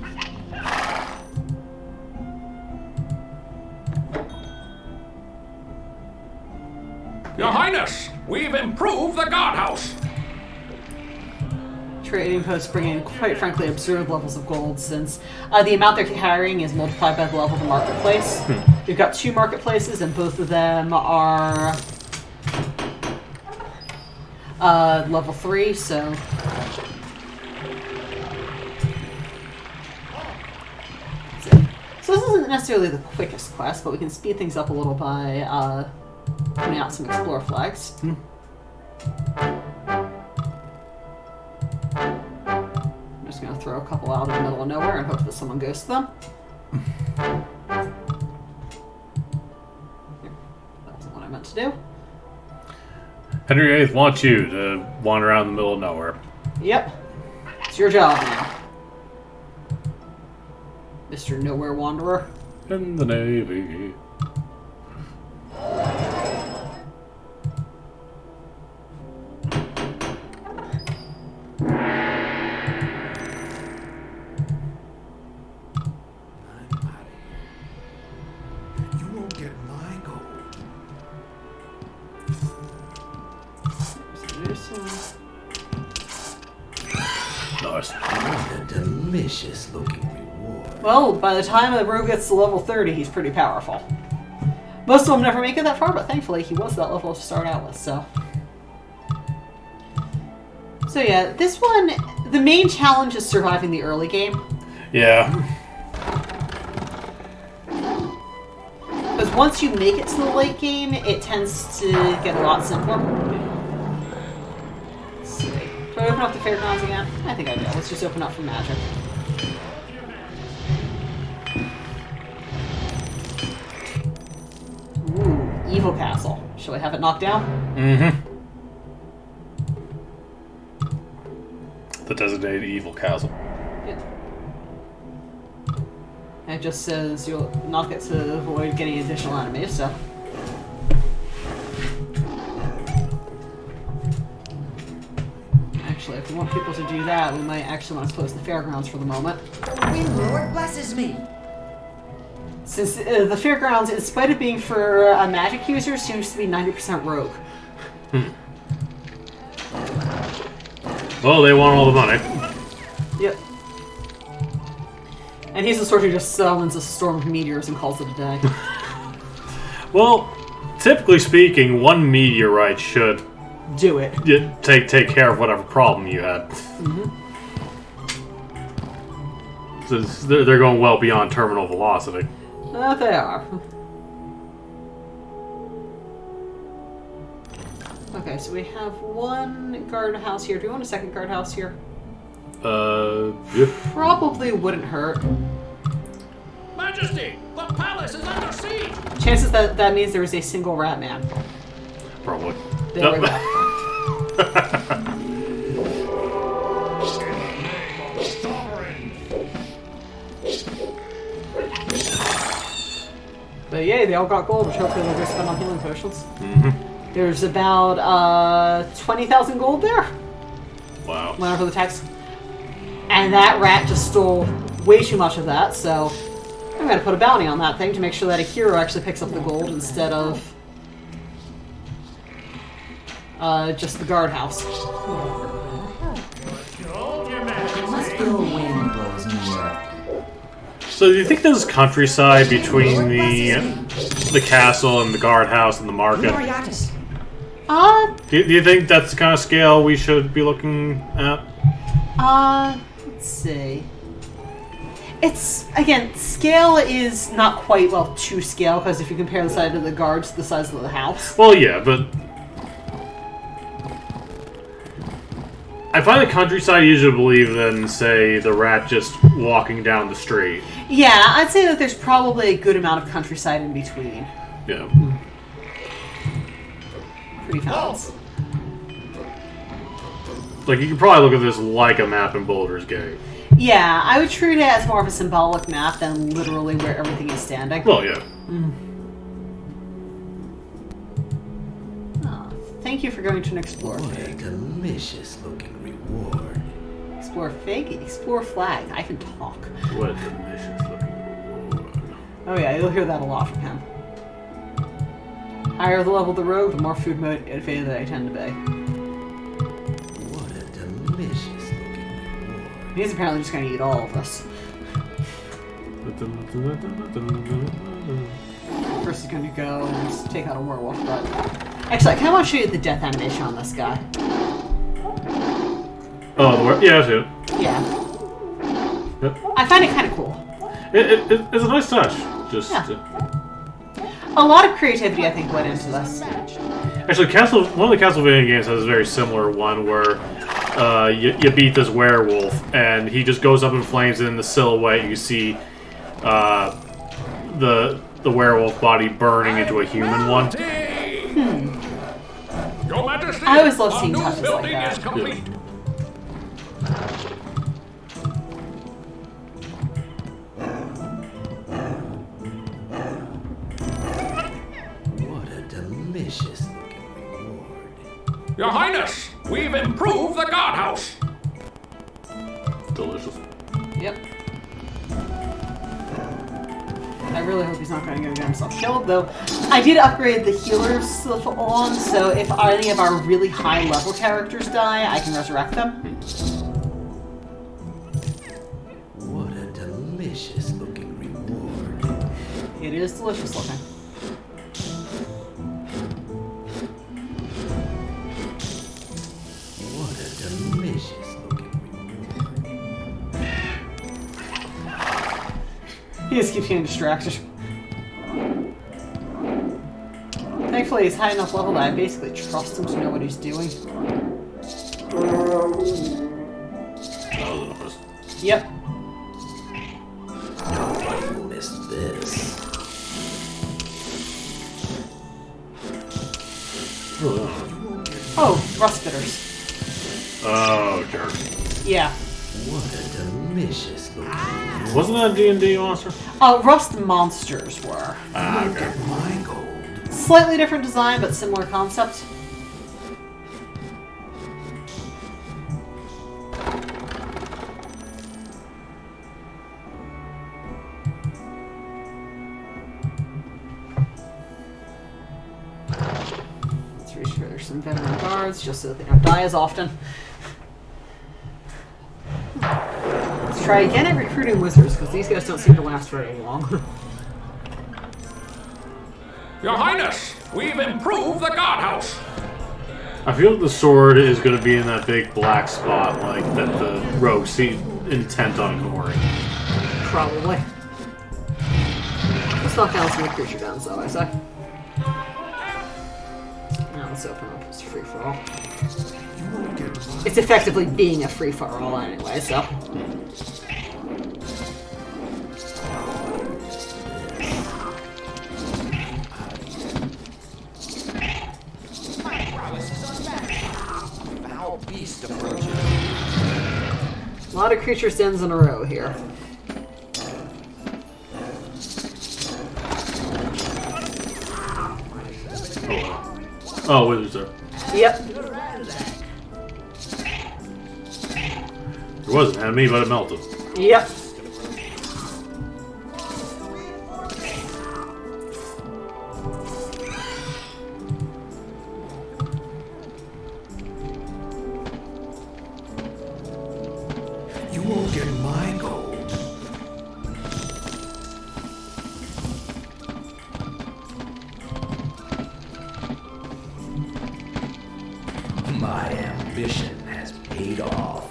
Your Highness, we've improved the guardhouse. Trading posts bring in, quite frankly, absurd levels of gold, since the amount they're carrying is multiplied by the level of the marketplace. We've got 2 marketplaces, and both of them are level 3, so... So this isn't necessarily the quickest quest, but we can speed things up a little by putting out some Explore flags. I'm just going to throw a couple out in the middle of nowhere and hope that someone goes to them. to do. Henry VIII wants you to wander around in the middle of nowhere. Yep. It's your job now. Mr. Nowhere Wanderer. In the Navy. You won't get my gold. Nice. What a delicious looking reward. Well, by the time a rogue gets to level 30, he's pretty powerful. Most of them never make it that far, but thankfully he was that level to start out with, so... So yeah, this one, the main challenge is surviving the early game. Yeah. Because once you make it to the late game, it tends to get a lot simpler. Let's see. Do I open up the fairgrounds again? I think I do. Let's just open up for magic. Ooh, Evil Castle. Shall we have it knocked down? Mm-hmm. The designated evil castle. Yeah. It just says you'll knock it to avoid getting additional enemies, so... Actually, if we want people to do that, we might actually want to close the fairgrounds for the moment. Lord blesses me. Since the fairgrounds, in spite of being for magic users, seems to be 90% rogue. Well, they want all the money. Yep. And he's the sort who just summons a storm of meteors and calls it a day. Well, typically speaking, one meteorite should Do it. take care of whatever problem you had. Mm-hmm. So they're going well beyond terminal velocity. They are. Okay, so we have one guardhouse here. Do we want a second guardhouse here? Yeah. Probably wouldn't hurt. Majesty, the palace is under siege. Chances that means there is a single rat man. Probably. There we go. But yay, they all got gold, which hopefully they'll go spend on healing potions. Mm-hmm. There's about 20,000 gold there. Wow. Went over the tax. And that rat just stole way too much of that, so I'm going to put a bounty on that thing to make sure that a hero actually picks up the gold instead of just the guardhouse. Must be a wind blows near. So do you think there's countryside between the castle and the guardhouse and the market? Moriatis. Do you think that's the kind of scale we should be looking at? Let's see. It's, again, scale is not quite, well, to scale, because if you compare the size of the guards to the size of the house. Well, yeah, but I find the countryside easier to believe than, say, the rat just walking down the street. Yeah, I'd say that there's probably a good amount of countryside in between. Yeah. Pretty counts. Like, you can probably look at this like a map in Baldur's Gate. Yeah, I would treat it as more of a symbolic map than literally where everything is standing. Well, yeah. Oh, thank you for going to an Explore What a Fig. delicious looking reward. Explore Fig? Explore Flag. I can talk. What a delicious looking reward. Oh yeah, you'll hear that a lot from him. Higher the level of the rogue, the more food motivated I tend to be. What a delicious looking reward. He's apparently just going to eat all of this. First he's going to go and just take out a werewolf, but... Actually, I kind of want to show you the death animation on this guy. Oh, yeah, I see it. Yeah. Yep. I find it kind of cool. It's a nice touch. Just... Yeah. A lot of creativity, I think, went into this. Actually, one of the Castlevania games has a very similar one where you beat this werewolf and he just goes up in flames, and in the silhouette you see the werewolf body burning into a human one. Your Majesty, I always love our seeing new touches like building that. is complete. What a delicious looking reward. Your Highness, we've improved the guardhouse. Delicious. Yep. I really hope he's not going to go get himself killed, though. I did upgrade the healer stuff on, so if any of our really high-level characters die, I can resurrect them. What a delicious looking reward. It is delicious looking. What a delicious looking reward. He just keeps getting distracted. Thankfully, he's high enough level that I basically trust him to know what he's doing. Yep. Nobody will miss this. Oh, rust bitters. Oh, jerk. Yeah. What a delicious looking reward. Wasn't that a D&D monster? Rust monsters were. Okay. My gold. Slightly different design, but similar concept. Let's reach for some veteran guards, just so that they don't die as often. Let's try again at recruiting wizards, because these guys don't seem to last very long. Your Highness, we've improved the guardhouse. I feel like the sword is going to be in that big black spot, like that the rogues seem intent on ignoring. Probably. Let's not count some of the creature downs, though, I say. Now let's open up as free-for-all. It's effectively being a free-for-all anyway, so... Foul beast approaches. A lot of creature dens in a row here. Oh, wizards there. Yep. There was an enemy, but it melted. Yep. You won't get my gold. My ambition has paid off.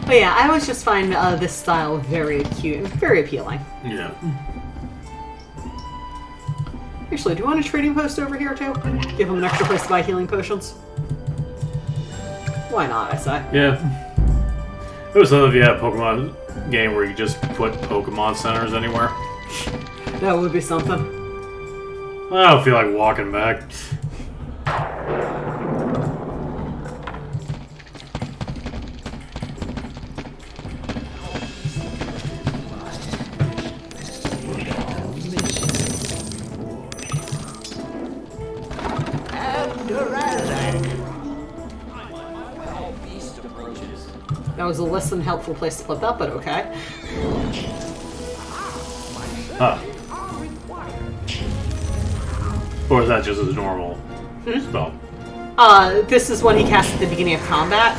But yeah, I always just find this style very cute and very appealing. Yeah. Actually, do you want a trading post over here too? Give them an extra place to buy healing potions? Why not, I say. Yeah. It was something if you had a Pokemon game where you just put Pokemon centers anywhere. That would be something. I don't feel like walking back. That was a less than helpful place to put that, but okay. Huh. Or is that just his normal spell? This is one he cast at the beginning of combat.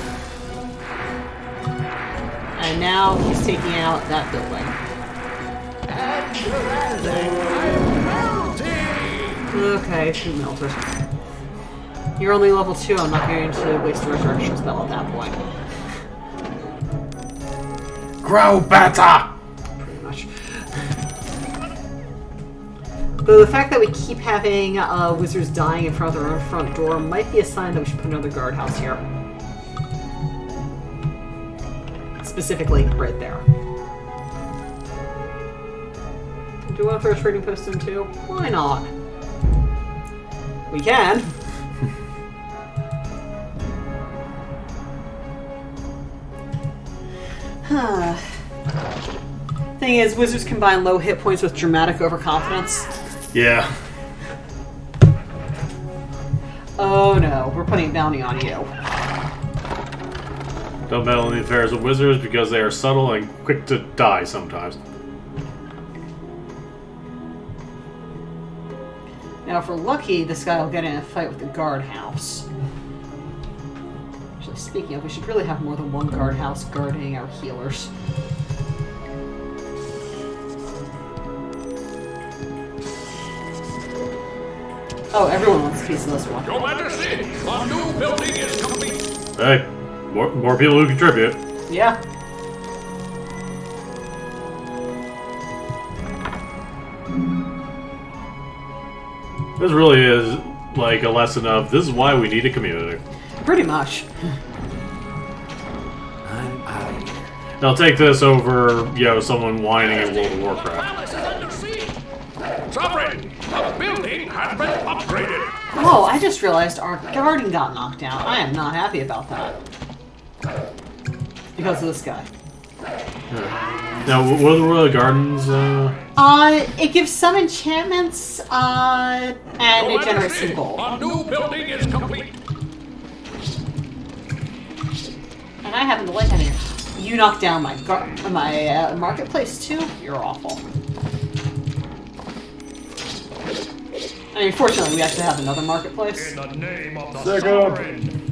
And now he's taking out that building. Okay, 2 melted. You're only level 2, I'm not going to waste a resurrection spell at that point. Grow better! Pretty much. Though the fact that we keep having wizards dying in front of their own front door might be a sign that we should put another guardhouse here. Specifically, right there. Do you want to throw a trading post in too? Why not? We can. Thing is, wizards combine low hit points with dramatic overconfidence. Yeah. Oh no, we're putting a bounty on you. Don't meddle in the affairs of wizards because they are subtle and quick to die sometimes. Now, if we're lucky, this guy will get in a fight with the guardhouse. Actually, speaking of, we should really have more than one guardhouse guarding our healers. Oh, everyone wants a piece of this one. Your Majesty, our new building is complete. Hey, more people who contribute. Yeah. This really is like a lesson of this is why we need a community. Pretty much. I'm out of here. Now take this over, someone whining in World of Warcraft. Palace is under siege. Sovereign, the building has been upgraded. Oh, I just realized our garden got knocked down. I am not happy about that. Because of this guy. Now, what are the Royal Gardens? It gives some enchantments, and it generates some gold. Our new building is complete. And I happen to like any. You knocked down my marketplace too? You're awful. I mean, fortunately, we actually have another marketplace. In the name of the Second. sovereign.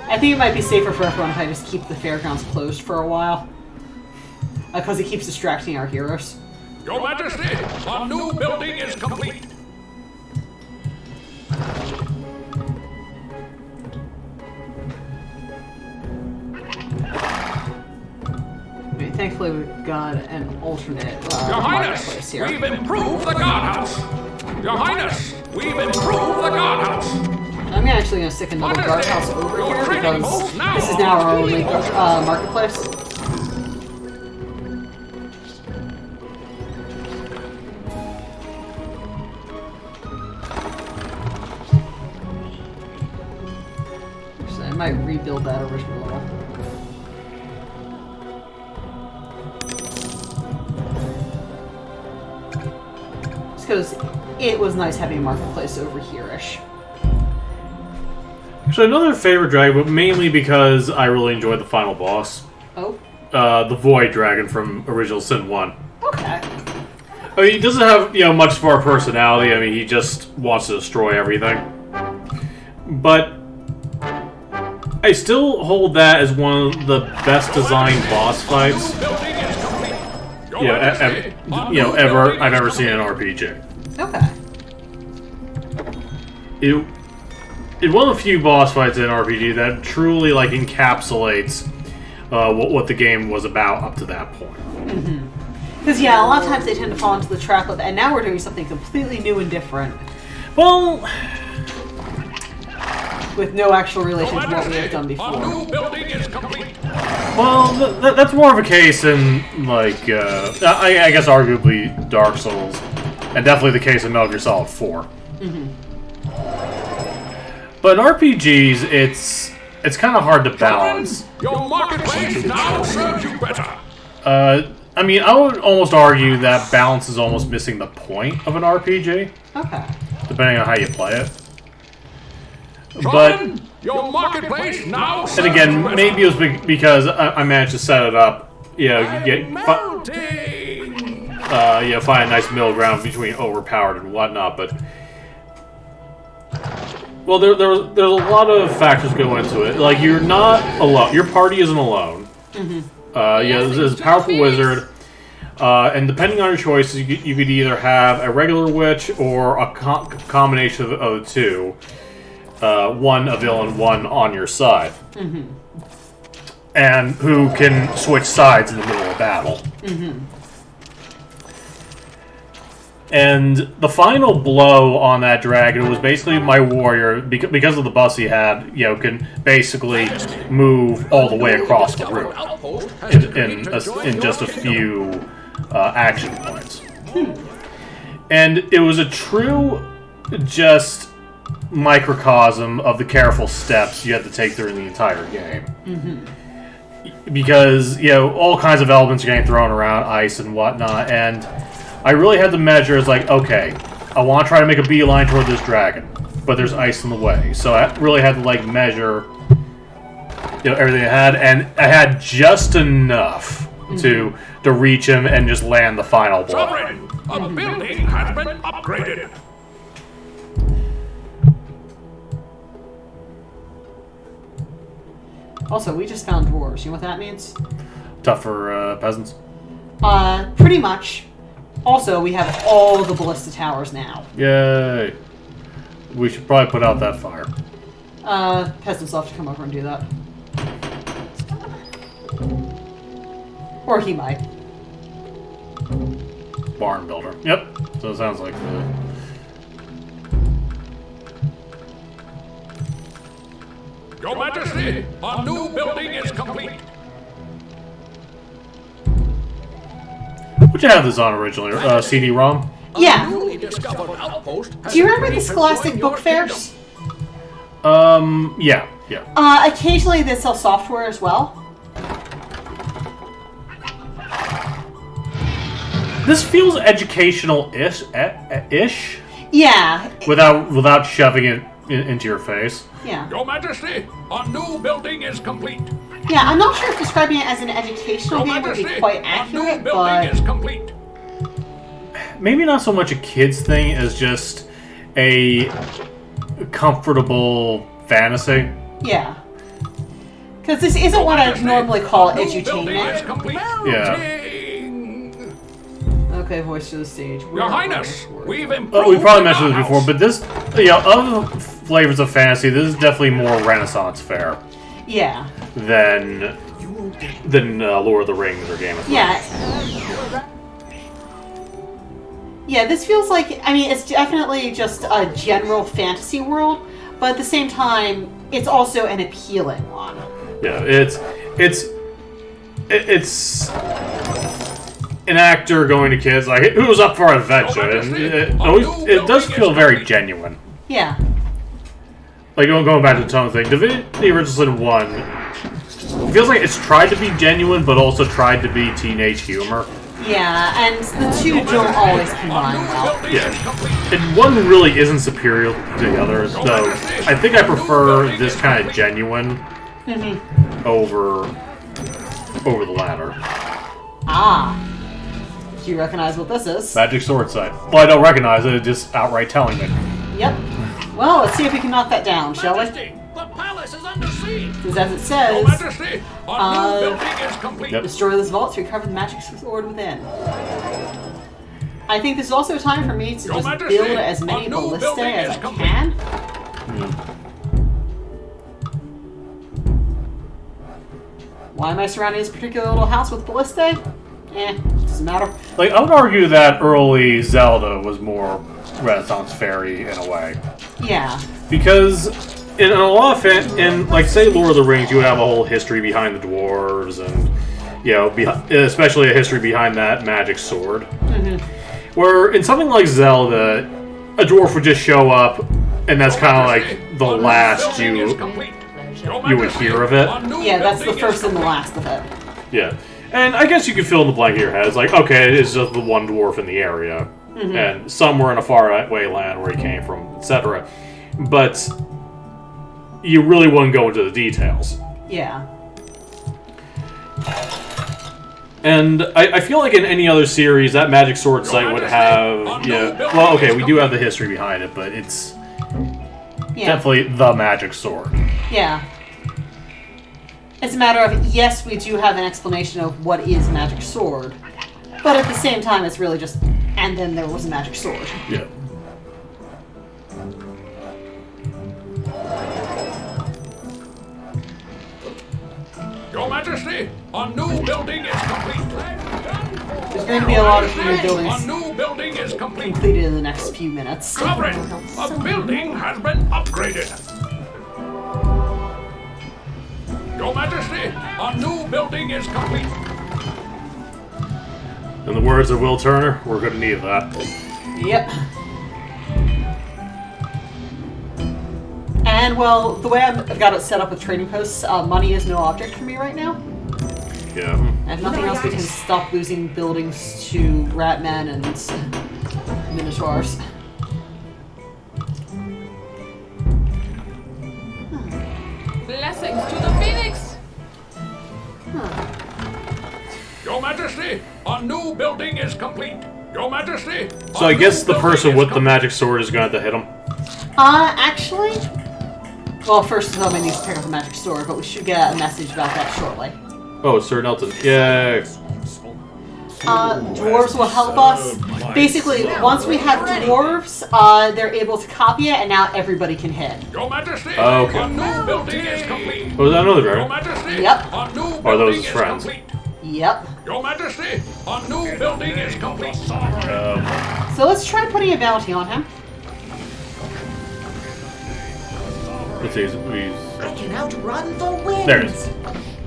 I think it might be safer for everyone if I just keep the fairgrounds closed for a while. Because it keeps distracting our heroes. Your Majesty, our new building is complete. I mean, thankfully, we've got an alternate Your marketplace Highness, here. we've improved the guardhouse. Your Highness, we've improved the guardhouse. I'm actually going to stick another guardhouse over here because this is now our only marketplace. So I might rebuild that original one. Just because it was nice having a marketplace over here-ish. Actually, another favorite dragon, but mainly because I really enjoyed the final boss. Oh? The Void Dragon from original Sin 1. Okay. I mean, he doesn't have, much of our personality. I mean, he just wants to destroy everything. But I still hold that as one of the best designed boss fights. I've ever seen in an RPG. Okay. It's one of the few boss fights in an RPG that truly encapsulates what the game was about up to that point. Because, yeah, a lot of times they tend to fall into the trap of, and now we're doing something completely new and different. Well, With no actual relation to what we have done Our before. new building is complete. that's more of a case in, I guess arguably Dark Souls, and definitely the case in Metal Gear Solid 4. But in RPGs, it's kind of hard to balance. Your marketplace now serves you better. I mean, I would almost argue that balance is almost missing the point of an RPG, Okay. depending on how you play it. But, Sovereign, your marketplace now serves and again, you better. maybe it was because I managed to set it up. You get Melting. find a nice middle ground between overpowered and whatnot. But well, there's a lot of factors go into it. Like, you're not alone. Your party isn't alone. There's a powerful wizard, and depending on your choices, you could either have a regular witch or a combination of the two. One a villain, one on your side. And who can switch sides in the middle of battle. And the final blow on that dragon was basically my warrior, because of the bus he had, can basically move all the way across the room in just a few action points. And it was a true, just microcosm of the careful steps you had to take during the entire game. Because, you know, all kinds of elements are getting thrown around, ice and whatnot, and I really had to measure as like, okay, I want to try to make a beeline toward this dragon, but there's ice in the way. So I really had to, like, measure, you know, everything I had, and I had just enough to reach him and just land the final blow. Sovereign, a building has been upgraded. Also, we just found dwarves. You know what that means? Tough for peasants. Pretty much. Also, we have all the ballista towers now. Yay! We should probably put out that fire. Peasants will have to come over and do that. Or he might. Barn builder. Yep. So it sounds like the... Your Majesty, a new building is complete. Would you have this on originally? CD-ROM? Yeah. Newly discovered outpost has Do you remember agreed the to Scholastic join your book fairs? Yeah. Occasionally they sell software as well. This feels educational-ish, ish, Yeah. without shoving it into your face. Yeah. Your Majesty, a new building is complete. Yeah, I'm not sure if describing it as an educational Your game would be Majesty, quite a new accurate, building but... is complete. Maybe not so much a kid's thing as just a comfortable fantasy. Yeah. Because this isn't what I'd normally call A new building is edutainment. complete. Yeah. Okay, voice to the stage. Your Highness, we've improved. We probably the mentioned this before, house. but this, you know, of flavors of fantasy, this is definitely more Renaissance fare Yeah. than Lord of the Rings or Game of Thrones. Yeah. Yeah, this feels like, I mean, it's definitely just a general fantasy world, but at the same time, it's also an appealing one. Yeah, it's an actor going to kids like, who's up for adventure? And it does feel very genuine. Yeah. Like, going back to the tone thing, Divinity Original Sin 1, it feels like it's tried to be genuine, but also tried to be teenage humor. Yeah, and the two don't always combine well. Yeah. And one really isn't superior to the other, so I think I prefer this kind of genuine over the latter. Ah. Do you recognize what this is? Magic Sword Sight. Well, I don't recognize it, it's just outright telling me. Yep. Well, let's see if we can knock that down, shall we? Majesty, the palace is under siege. Because as it Your says, Majesty, a new building is complete. Yep. destroy this vault to recover the magic sword within. I think this is also a time for me to Your just Majesty, build as many a new ballistae building as is I complete. can. Why am I surrounding this particular little house with ballistae? Doesn't matter. Like, I would argue that early Zelda was more Renaissance fairy in a way. Yeah. Because in a lot of in like, say, Lord of the Rings, you would have a whole history behind the dwarves, and, you know, especially a history behind that magic sword. Where in something like Zelda, a dwarf would just show up, and that's kind of like the last you would hear of it. Yeah, that's the first and the last of it. Yeah. And I guess you could fill in the blank in your head. It's like, okay, it's just the one dwarf in the area. And somewhere in a faraway land where he came from, etc. But you really wouldn't go into the details. Yeah. And I feel like in any other series, that Magic Sword site would have... Yeah, well, okay, we do have the history behind it, but it's definitely the Magic Sword. Yeah. It's a matter of, yes, we do have an explanation of what is magic sword, but at the same time, it's really just, and then there was a magic sword. Yeah. Your Majesty, a new building is complete. There's going to be a lot of new A buildings new building is complete. completed in the next few minutes. Sovereign, a building has been upgraded. Your Majesty, a new building is complete. In the words of Will Turner, we're going to need that. Yep. And, well, the way I've got it set up with trading posts, money is no object for me right now. Yeah. And if nothing else, we can stop losing buildings to Ratmen and Minotaurs. Blessings to the Phoenix! Your Majesty, a new building is complete. Your Majesty. So I guess the person with the magic sword is going to have to hit him. Actually, well, first somebody needs to pick up the magic sword, but we should get a message about that shortly. Oh, Sir Nelton. Yay. Dwarves will help us. Basically, once we have dwarves, they're able to copy it, and now everybody can hit. Your Majesty. Okay. A new building is complete. Oh, is that another Your dragon? Majesty. Yep. A new Or are those building his is friends? complete. Yep. Your Majesty, a new building is complete. So let's try putting a bounty on him. Let's see. I can outrun the wind. There it is.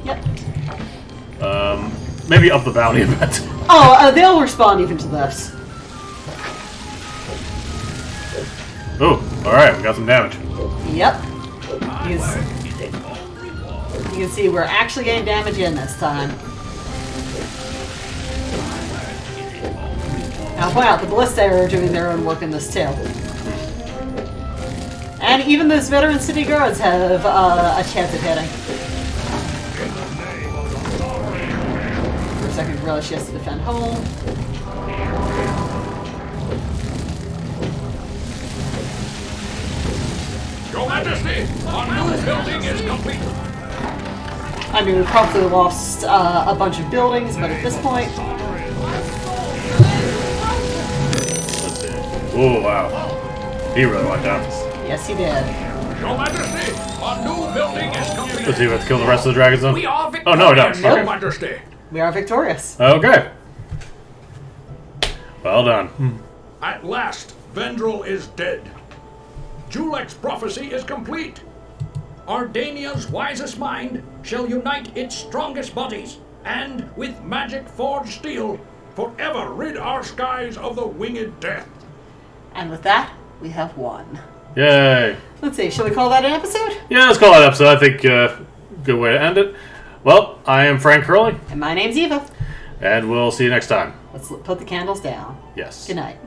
Yep. Maybe up the bounty a bit. Oh, they'll respond even to this. Oh, alright, we got some damage. Yep. You can see we're actually getting damage in this time. I'll point out the Ballistae are doing their own work in this too. And even those veteran city guards have a chance at hitting. For a second, realize she has to defend home. Your Majesty, a new building is complete. I mean, we probably lost a bunch of buildings, but at this point... Let's see. Oh, wow. He really went down. Yes, he did. Your Majesty, a new building is complete. Let's see, we have to kill the rest of the dragons though? We are Oh, victorious, no, no. Your Okay. Majesty. We are victorious. Okay. Well done. At last, Vrendal is dead. Julek's prophecy is complete. Ardania's wisest mind shall unite its strongest bodies, and with magic forged steel, forever rid our skies of the winged death. And with that, we have won. Yay. Let's see, shall we call that an episode? Yeah, let's call that episode. I think good way to end it. Well, I am Frank Curley, And my name's Eva. and we'll see you next time. Let's put the candles down. Yes. Good night.